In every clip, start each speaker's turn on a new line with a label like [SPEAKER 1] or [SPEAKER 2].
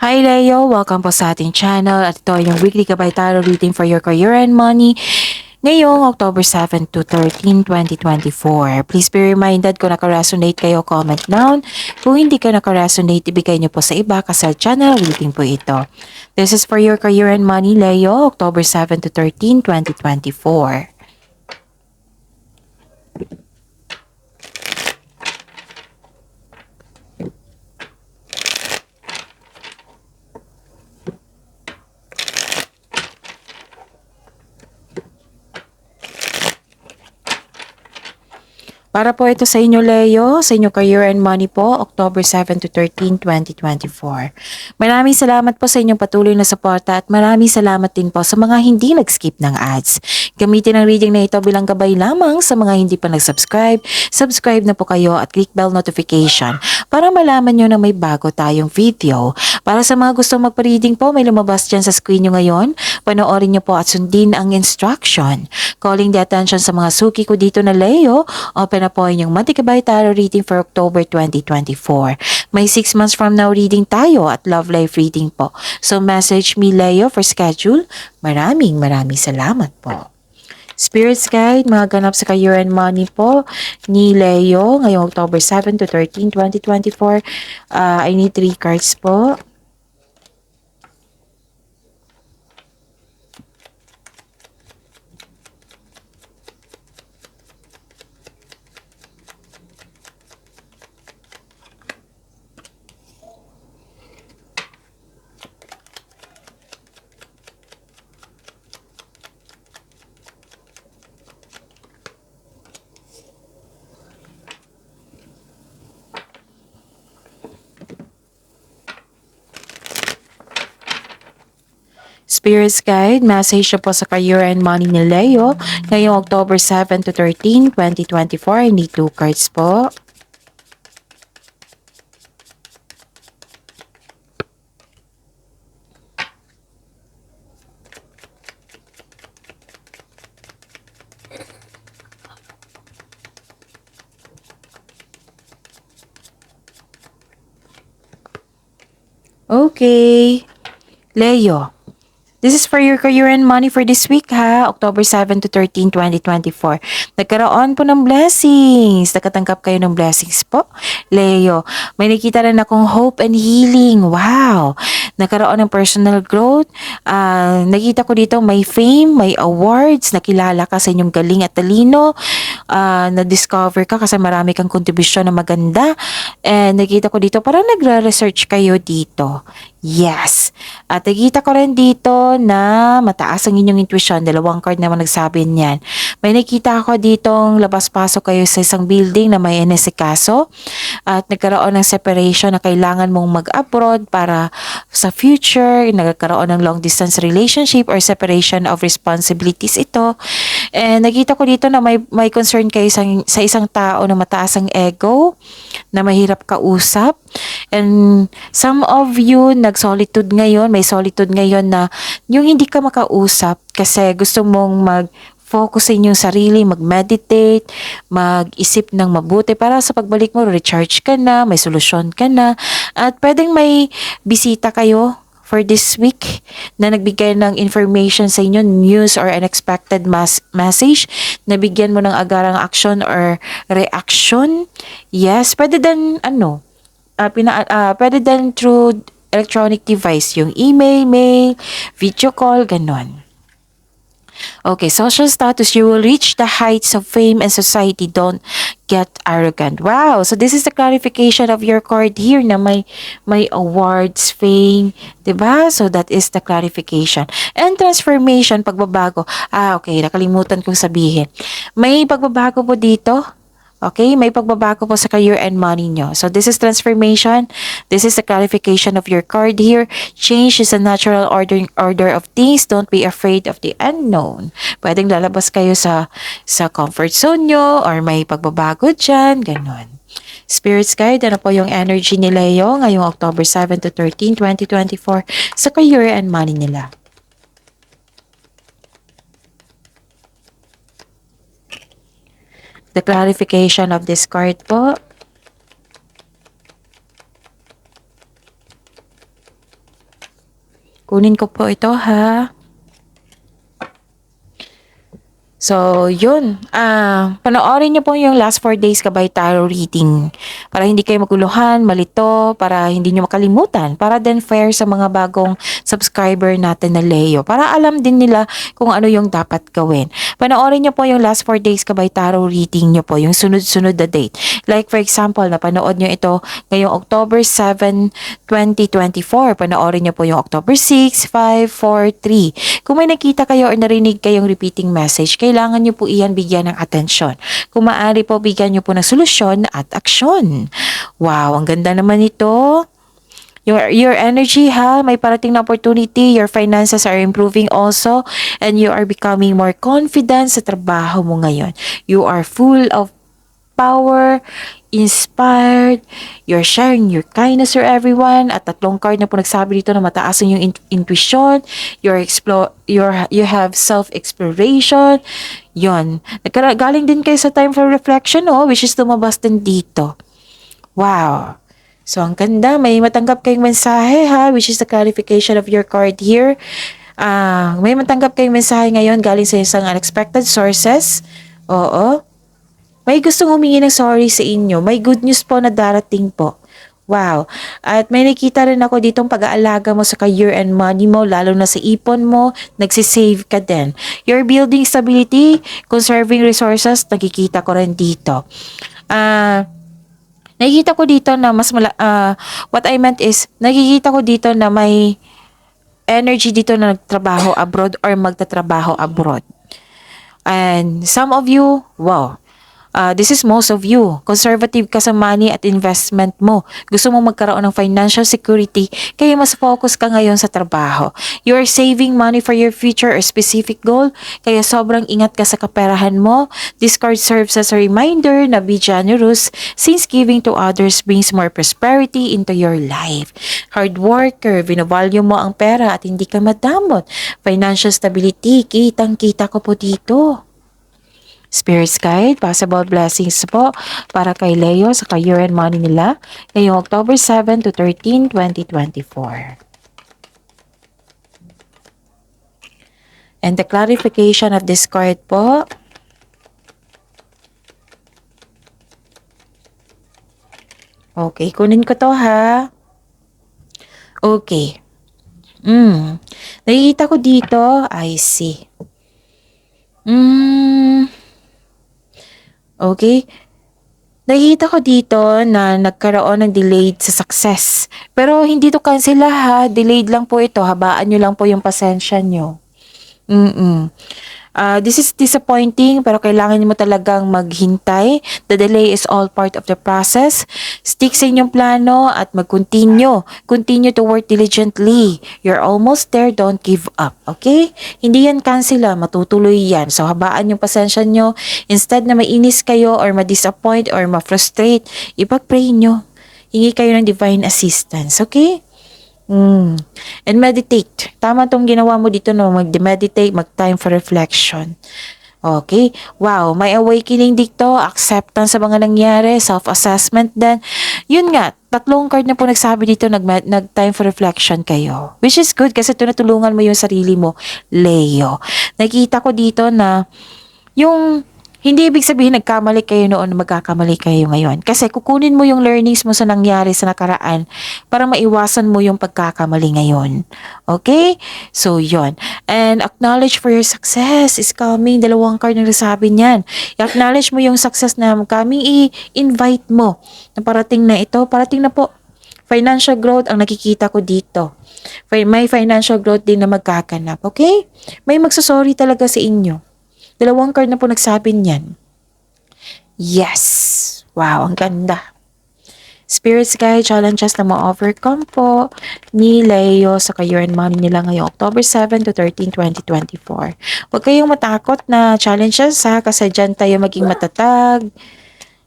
[SPEAKER 1] Hi Leo! Welcome po sa ating channel at ito ay yung weekly Gabay Tarot reading for your career and money ngayong October 7 to 13, 2024. Please be reminded kung naka-resonate kayo, comment down. Kung hindi ka naka-resonate, ibigay niyo po sa iba kasi channel reading po ito. This is for your career and money, Leo, October 7 to 13, 2024. Para po ito sa inyo, Leo, sa inyo career and money po, October 7 to 13, 2024. Maraming salamat po sa inyong patuloy na suporta at maraming salamat din po sa mga hindi nag-skip ng ads. Gamitin ang reading na ito bilang gabay lamang sa mga hindi pa nag-subscribe. Subscribe na po kayo at click bell notification para malaman nyo na may bago tayong video. Para sa mga gustong magpa-reading po, may lumabas dyan sa screen nyo ngayon. Panoorin nyo po at sundin ang instruction. Calling the attention sa mga suki ko dito na Leo, open na po inyong Monthly Gabay Tarot reading for October 2024. May 6 months from now reading tayo at love life reading po. So message me Leo for schedule. Maraming salamat po. Spirits Guide, mga ganap sa career and money po ni Leo ngayong October 7 to 13, 2024. I need 3 cards po. Spirits Guide, message po sa career and money ni Leo ngayong October 7 to 13, 2024. I need 2 cards po. Okay. Leo, this is for your career and money for this week ha, October 7 to 13, 2024. Nagkaroon po ng blessings. Nakatanggap kayo ng blessings po. Leo, may nakita rin akong hope and healing. Wow! Nagkaroon ng personal growth. Nakita ko dito may fame, may awards, nakilala ka sa inyong galing at talino. Na-discover ka kasi marami kang kontribusyon na maganda. And nakita ko dito, parang nagre-research kayo dito. Yes. At nakita ko rin dito na mataas ang inyong intuition. 2 card naman nagsabi niyan. May nakita ako ditong labas-pasok kayo sa isang building na may inesikaso. At nagkaroon ng separation na kailangan mong mag-abroad para sa future. Nagkaroon ng long distance relationship or separation of responsibilities ito. And nakita ko dito na may concern kayo sa isang tao na mataas ang ego, na mahirap kausap. And some of you nag-solitude ngayon, may solitude ngayon na yung hindi ka makausap kasi gusto mong focus sa inyong sarili, mag-meditate, mag-isip ng mabuti para sa pagbalik mo, recharge ka na, may solusyon ka na, at pwedeng may bisita kayo for this week na nagbigay ng information sa inyo, news or unexpected message, na bigyan mo ng agarang action or reaction. Yes, pwede din pwede din through electronic device, yung email, mail, video call, ganon. Okay, social status, you will reach the heights of fame and society. Don't get arrogant. Wow, so this is the clarification of your card here na may awards, fame, 'di ba? So that is the clarification. And transformation, pagbabago. Okay, nakalimutan kong sabihin. May pagbabago po dito. Okay, may pagbabago po sa career and money nyo. So this is transformation. This is the clarification of your card here. Change is a natural order of things. Don't be afraid of the unknown. Pwedeng lalabas kayo sa comfort zone nyo or may pagbabago dyan. Ganon. Spirits Guide, ano po yung energy ni Leo ngayong October 7 to 13, 2024 sa career and money nila? The clarification of this card po. Kunin ko po ito ha. So, yun. Panoorin niyo po yung last 4 days kabay tarot reading. Para hindi kayo maguluhan, malito, para hindi niyo makalimutan. Para din fair sa mga bagong subscriber natin na Leo. Para alam din nila kung ano yung dapat gawin. Panoorin niyo po yung last 4 days kabay tarot reading niyo po. Yung sunod-sunod na date. Like for example, napanood niyo ito ngayong October 7, 2024. Panoorin niyo po yung October 6, 5, 4, 3. Kung may nakita kayo or narinig kayong repeating message, kailangan nyo po iyan bigyan ng atensyon. Kung maaari po, bigyan nyo po ng solusyon at aksyon. Wow, ang ganda naman ito. Your energy ha, may parating na opportunity, your finances are improving also, and you are becoming more confident sa trabaho mo ngayon. You are full of power, inspired, you're sharing your kindness to everyone, at tatlong card na po nagsabi dito na mataas ang yung intuition, you have self-exploration, yon. Galing din kayo sa time for reflection, oh, which is lumabas din dito. Wow. So, ang ganda, may matanggap kayong mensahe ha, which is the clarification of your card here. May matanggap kayong mensahe ngayon galing sa isang unexpected sources. Oo. May gustong humingi ng sorry sa inyo. May good news po na darating po. Wow. At may nakita rin ako ditong pag-aalaga mo sa year-end money mo, lalo na sa ipon mo, nagsisave ka din. You're building stability, conserving resources, nakikita ko rin dito. Nakikita ko dito na what I meant is, nakikita ko dito na may energy dito na nagtrabaho abroad or magtatrabaho abroad. And some of you, wow, this is most of you. Conservative ka sa money at investment mo. Gusto mo magkaroon ng financial security, kaya mas focus ka ngayon sa trabaho. You are saving money for your future or specific goal, kaya sobrang ingat ka sa kaperahan mo. This card serves as a reminder na be generous, since giving to others brings more prosperity into your life. Hard worker, binavalue mo ang pera at hindi ka madamot. Financial stability, kitang-kita ko po dito. Spirit's Guide, possible blessings po para kay Leo sa career and money nila ngayong October 7 to 13, 2024. And the clarification of this card po. Okay, kunin ko to ha. Okay. Nakikita ko dito, I see. Okay. Nakikita ko dito na nagkaroon ng delayed sa success. Pero hindi to cancel ha. Delayed lang po ito. Habaan nyo lang po yung pasensya nyo. This is disappointing, pero kailangan mo talagang maghintay. The delay is all part of the process. Stick sa inyong plano at mag-continue. Continue to work diligently. You're almost there, don't give up. Okay? Hindi yan cancel matutuloy yan. So, habaan yung pasensya nyo. Instead na mainis kayo or ma-disappoint or ma-frustrate, ipag-pray nyo. Hingi kayo ng divine assistance. Okay? And meditate. Tama tong ginawa mo dito, no? Mag-meditate, mag-time for reflection. Okay? Wow, may awakening dito, acceptance sa mga nangyari, self-assessment din. Yun nga, tatlong card na po nagsabi dito, nag-time for reflection kayo. Which is good kasi tunatulungan mo yung sarili mo, Leo. Nakita ko dito na yung hindi ibig sabihin nagkamali kayo noon, magkakamali kayo ngayon. Kasi kukunin mo yung learnings mo sa nangyari sa nakaraan para maiwasan mo yung pagkakamali ngayon. Okay? So, yon. And acknowledge for your success is coming. Dalawang card na sabi niyan. I-acknowledge mo yung success na coming, i-invite mo na parating na ito. Parating na po. Financial growth ang nakikita ko dito. May financial growth din na magkakanap. Okay? May magsasorry talaga sa inyo. Dalawang card na po nagsabi niyan. Yes! Wow, ang ganda. Spirit's Guide, challenges na ma-overcome po ni Leo sa career and money nila ngayong October 7 to 13, 2024. Huwag kayong matakot na challenges ha, kasi dyan tayo maging matatag,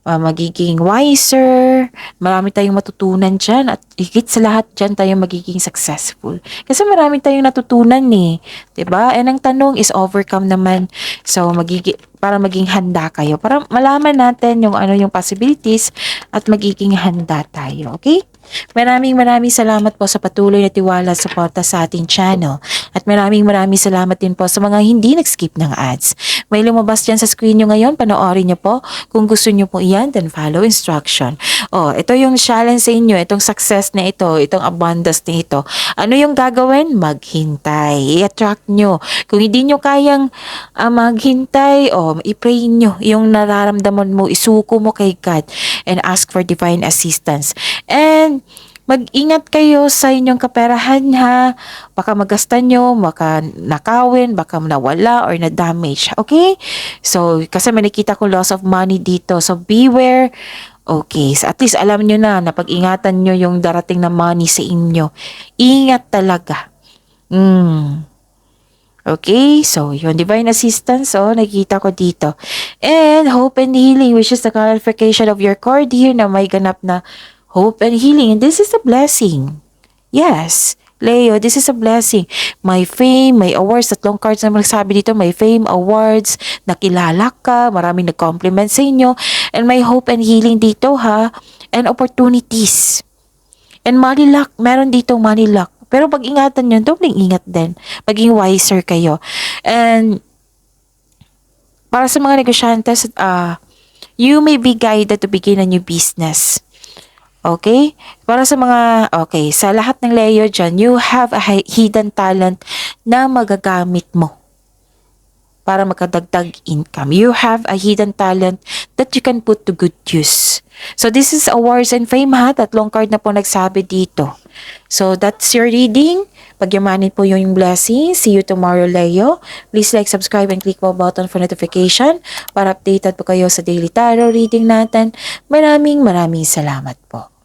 [SPEAKER 1] magiging wiser, marami tayong matutunan dyan at higit sa lahat dyan tayo magiging successful. Kasi marami tayong natutunan diba? And ang tanong is overcome naman. So, para maging handa kayo. Para malaman natin yung possibilities at magiging handa tayo. Okay? Maraming salamat po sa patuloy na tiwala at suporta sa ating channel. At maraming salamat din po sa mga hindi nag-skip ng ads. May lumabas dyan sa screen nyo ngayon, panoorin nyo po. Kung gusto nyo po iyan, then follow instruction. Oh, ito yung challenge sa inyo, itong success na ito, itong abundance na ito. Ano yung gagawin? Maghintay. I-attract nyo. Kung hindi nyo kayang maghintay, i-pray nyo yung nararamdaman mo, isuko mo kay God and ask for divine assistance. And mag-ingat kayo sa inyong kaperahan ha. Baka magastan nyo, baka nakawin, baka nawala or na-damage. Okay? So, kasi may nakita ko loss of money dito. So, beware. Okay, so at least alam nyo na pag-ingatan nyo yung darating na money sa inyo. Ingat talaga. Okay, so yung divine assistance, nakikita ko dito. And hope and healing, which is the clarification of your card here na may ganap na hope and healing. And this is a blessing. Yes, Leo, this is a blessing. May fame, may awards, 3 cards na magsabi dito, may fame, awards, nakilala ka, maraming nag-compliment sa inyo, and may hope and healing dito ha, and opportunities. And money luck, meron dito money luck. Pero pag-ingatan nyo, dobling ingat din. Maging wiser kayo. And para sa mga negosyantes, you may be guided to begin a new business. Okay? Para sa mga, sa lahat ng Leo dyan, you have a hidden talent na magagamit mo para makadagdag income. You have a hidden talent that you can put to good use. So, this is awards and fame ha. 3 card na po nagsabi dito. So, that's your reading. Pagyamanin po yung blessing. See you tomorrow, Leo. Please like, subscribe, and click po button for notification para updated po kayo sa daily tarot reading natin. Maraming salamat po.